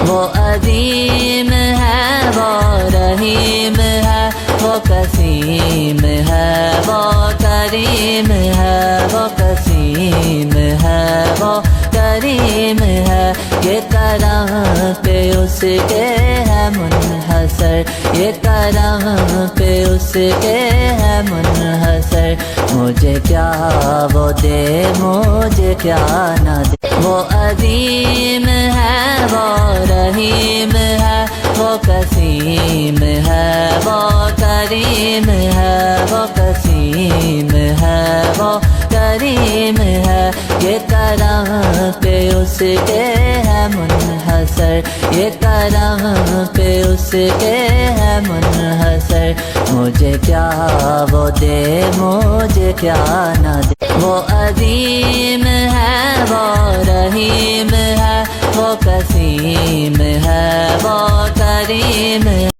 وہ عظیم ہے وہ رحیم ہے وہ قسیم ہے وہ کریم ہے وہ قسیم ہے وہ کریم ہے یہ کرم پہ اس کے ہے منحصر یہ کرم پہ اس کے ہے منحصر مجھے کیا وہ دے مجھے کیا نہ دے وہ عظیم ہے وہ رحیم ہے وہ قسیم ہے وہ کریم ہے وہ قسیم ہے وہ کریم ہے یہ کرم پہ اس کے ہے منحصر یہ کرم پہ اس کے ہے منحصر مجھے کیا وہ دے مجھے کیا نہ دے وہ عظیم ہے وہ رحیم ہے وہ قسیم ہے وہ کریم ہے